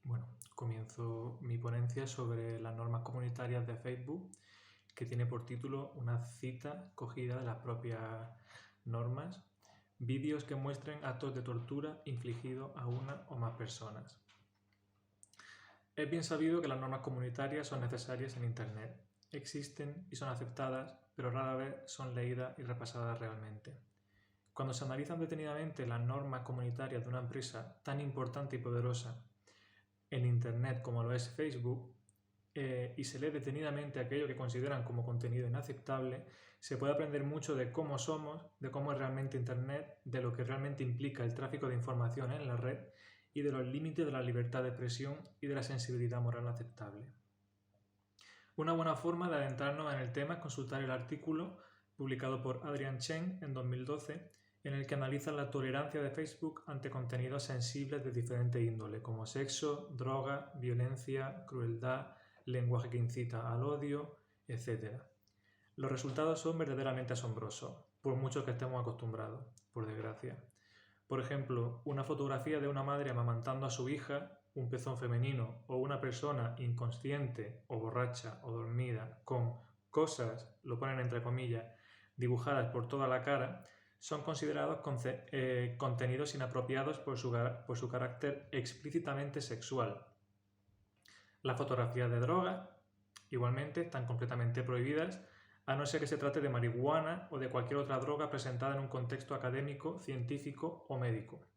Bueno, comienzo mi ponencia sobre las normas comunitarias de Facebook, que tiene por título una cita cogida de las propias normas, vídeos que muestren actos de tortura infligidos a una o más personas. Es bien sabido que las normas comunitarias son necesarias en Internet. Existen y son aceptadas, pero rara vez son leídas y repasadas realmente. Cuando se analizan detenidamente las normas comunitarias de una empresa tan importante y poderosa en Internet como lo es Facebook, y se lee detenidamente aquello que consideran como contenido inaceptable, se puede aprender mucho de cómo somos, de cómo es realmente Internet, de lo que realmente implica el tráfico de información en la red y de los límites de la libertad de expresión y de la sensibilidad moral aceptable. Una buena forma de adentrarnos en el tema es consultar el artículo publicado por Adrian Chen en 2012, en el que analiza la tolerancia de Facebook ante contenidos sensibles de diferente índole, como sexo, droga, violencia, crueldad, lenguaje que incita al odio, etc. Los resultados son verdaderamente asombrosos, por mucho que estemos acostumbrados, por desgracia. Por ejemplo, una fotografía de una madre amamantando a su hija, un pezón femenino o una persona inconsciente o borracha o dormida con cosas, lo ponen entre comillas, dibujadas por toda la cara, son considerados contenidos inapropiados por su carácter explícitamente sexual. Las fotografías de drogas, igualmente, están completamente prohibidas, a no ser que se trate de marihuana o de cualquier otra droga presentada en un contexto académico, científico o médico.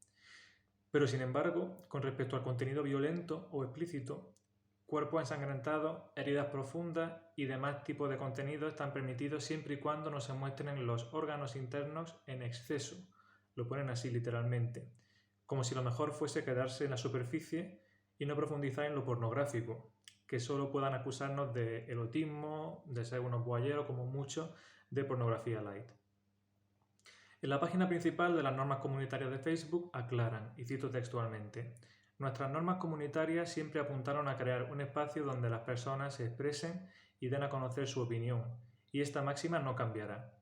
Pero, sin embargo, con respecto al contenido violento o explícito, cuerpos ensangrentados, heridas profundas y demás tipos de contenidos están permitidos siempre y cuando no se muestren los órganos internos en exceso. Lo ponen así literalmente, como si lo mejor fuese quedarse en la superficie y no profundizar en lo pornográfico, que solo puedan acusarnos de erotismo, de ser unos boyeros, como mucho, de pornografía light. En la página principal de las normas comunitarias de Facebook aclaran, y cito textualmente: nuestras normas comunitarias siempre apuntaron a crear un espacio donde las personas se expresen y den a conocer su opinión, y esta máxima no cambiará.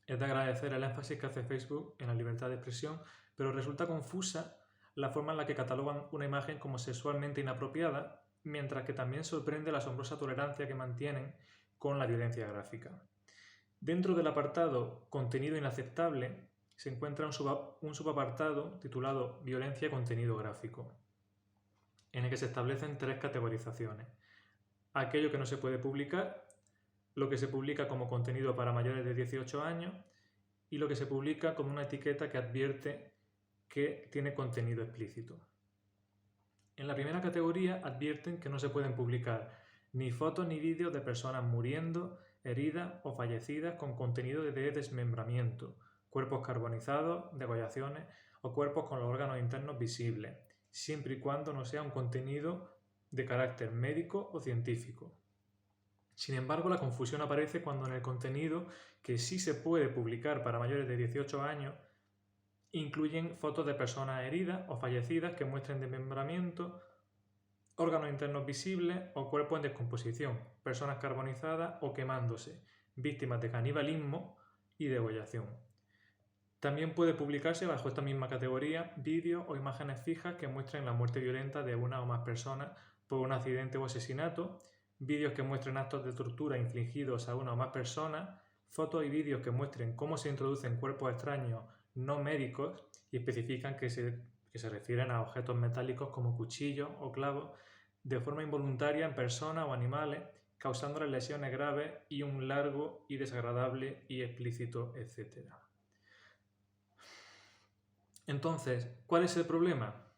Es de agradecer el énfasis que hace Facebook en la libertad de expresión, pero resulta confusa la forma en la que catalogan una imagen como sexualmente inapropiada, mientras que también sorprende la asombrosa tolerancia que mantienen con la violencia gráfica. Dentro del apartado Contenido inaceptable se encuentra un subapartado titulado Violencia y contenido gráfico, en el que se establecen tres categorizaciones: aquello que no se puede publicar, lo que se publica como contenido para mayores de 18 años y lo que se publica como una etiqueta que advierte que tiene contenido explícito. En la primera categoría advierten que no se pueden publicar ni fotos ni vídeos de personas muriendo, heridas o fallecidas con contenido de desmembramiento, cuerpos carbonizados, degollaciones o cuerpos con los órganos internos visibles, siempre y cuando no sea un contenido de carácter médico o científico. Sin embargo, la confusión aparece cuando en el contenido que sí se puede publicar para mayores de 18 años incluyen fotos de personas heridas o fallecidas que muestren desmembramiento, órganos internos visibles o cuerpos en descomposición, personas carbonizadas o quemándose, víctimas de canibalismo y degollación. También puede publicarse bajo esta misma categoría vídeos o imágenes fijas que muestren la muerte violenta de una o más personas por un accidente o asesinato, vídeos que muestren actos de tortura infligidos a una o más personas, fotos y vídeos que muestren cómo se introducen cuerpos extraños no médicos y especifican que se refieren a objetos metálicos como cuchillos o clavos de forma involuntaria en personas o animales, causándoles lesiones graves y un largo y desagradable y explícito, etc. Entonces, ¿cuál es el problema?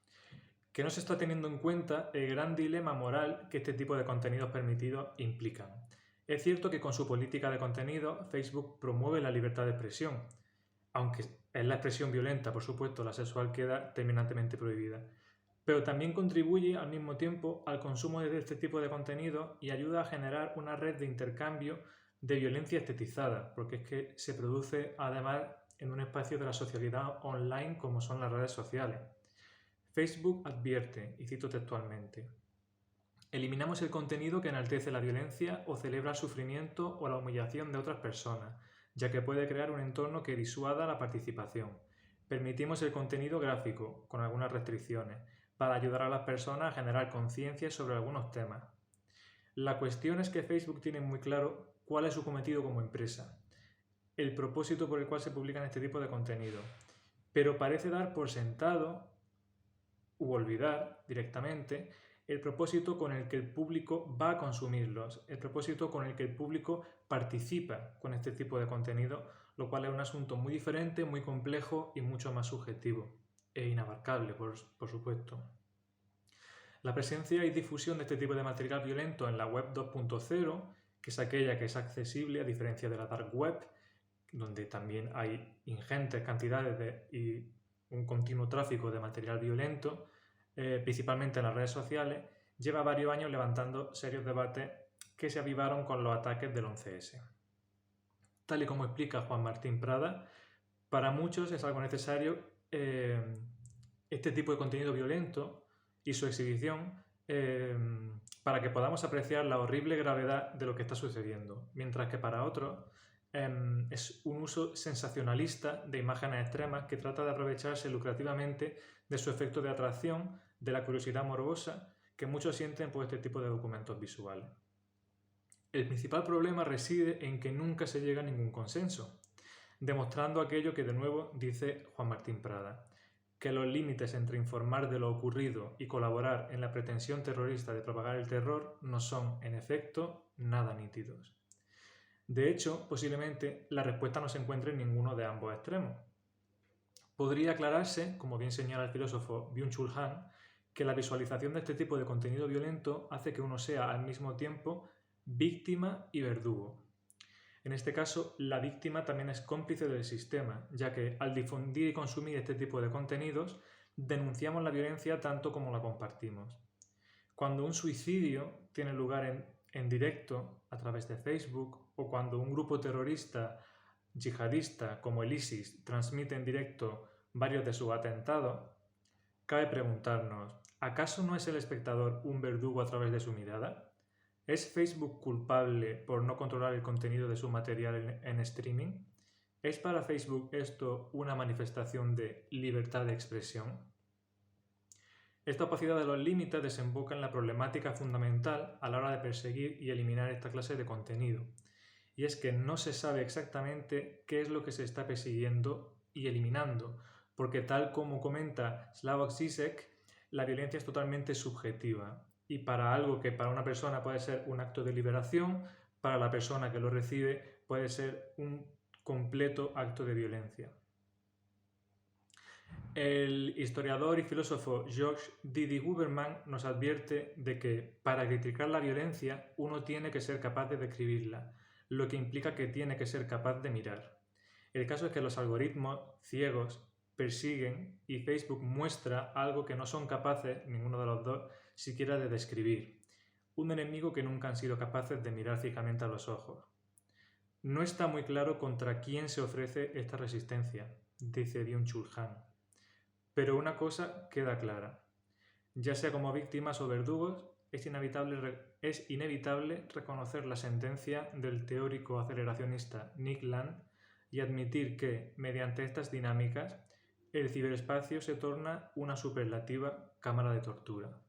Que no se está teniendo en cuenta el gran dilema moral que este tipo de contenidos permitidos implican. Es cierto que con su política de contenido, Facebook promueve la libertad de expresión, aunque es la expresión violenta, por supuesto, la sexual queda terminantemente prohibida. Pero también contribuye al mismo tiempo al consumo de este tipo de contenido y ayuda a generar una red de intercambio de violencia estetizada, porque es que se produce además en un espacio de la socialidad online como son las redes sociales. Facebook advierte, y cito textualmente: eliminamos el contenido que enaltece la violencia o celebra el sufrimiento o la humillación de otras personas, ya que puede crear un entorno que disuada la participación. Permitimos el contenido gráfico, con algunas restricciones, para ayudar a las personas a generar conciencia sobre algunos temas. La cuestión es que Facebook tiene muy claro cuál es su cometido como empresa, el propósito por el cual se publican este tipo de contenido, pero parece dar por sentado u olvidar directamente el propósito con el que el público va a consumirlos, el propósito con el que el público participa con este tipo de contenido, lo cual es un asunto muy diferente, muy complejo y mucho más subjetivo e inabarcable, por supuesto. La presencia y difusión de este tipo de material violento en la web 2.0, que es aquella que es accesible a diferencia de la dark web, donde también hay ingentes cantidades y un continuo tráfico de material violento, principalmente en las redes sociales, lleva varios años levantando serios debates que se avivaron con los ataques del 11S. Tal y como explica Juan Martín Prada, para muchos es algo necesario este tipo de contenido violento y su exhibición para que podamos apreciar la horrible gravedad de lo que está sucediendo, mientras que para otros es un uso sensacionalista de imágenes extremas que trata de aprovecharse lucrativamente de su efecto de atracción, de la curiosidad morbosa que muchos sienten por este tipo de documentos visuales. El principal problema reside en que nunca se llega a ningún consenso, demostrando aquello que de nuevo dice Juan Martín Prada, que los límites entre informar de lo ocurrido y colaborar en la pretensión terrorista de propagar el terror no son, en efecto, nada nítidos. De hecho, posiblemente la respuesta no se encuentre en ninguno de ambos extremos. Podría aclararse, como bien señala el filósofo Byung-Chul Han, que la visualización de este tipo de contenido violento hace que uno sea al mismo tiempo víctima y verdugo. En este caso, la víctima también es cómplice del sistema, ya que al difundir y consumir este tipo de contenidos, denunciamos la violencia tanto como la compartimos. Cuando un suicidio tiene lugar en directo a través de Facebook, o cuando un grupo terrorista yihadista como el ISIS transmite en directo varios de sus atentados, cabe preguntarnos, ¿acaso no es el espectador un verdugo a través de su mirada? ¿Es Facebook culpable por no controlar el contenido de su material en streaming? ¿Es para Facebook esto una manifestación de libertad de expresión? Esta opacidad de los límites desemboca en la problemática fundamental a la hora de perseguir y eliminar esta clase de contenido. Y es que no se sabe exactamente qué es lo que se está persiguiendo y eliminando, porque tal como comenta Slavoj Žižek, la violencia es totalmente subjetiva. Y para algo que para una persona puede ser un acto de liberación, para la persona que lo recibe puede ser un completo acto de violencia. El historiador y filósofo Georges Didi Huberman nos advierte de que para criticar la violencia uno tiene que ser capaz de describirla, lo que implica que tiene que ser capaz de mirar. El caso es que los algoritmos ciegos persiguen y Facebook muestra algo que no son capaces, ninguno de los dos, siquiera de describir. Un enemigo que nunca han sido capaces de mirar fijamente a los ojos. No está muy claro contra quién se ofrece esta resistencia, dice Byung-Chul Han. Pero una cosa queda clara. Ya sea como víctimas o verdugos, es inevitable reconocer la sentencia del teórico aceleracionista Nick Land y admitir que, mediante estas dinámicas, el ciberespacio se torna una superlativa cámara de tortura.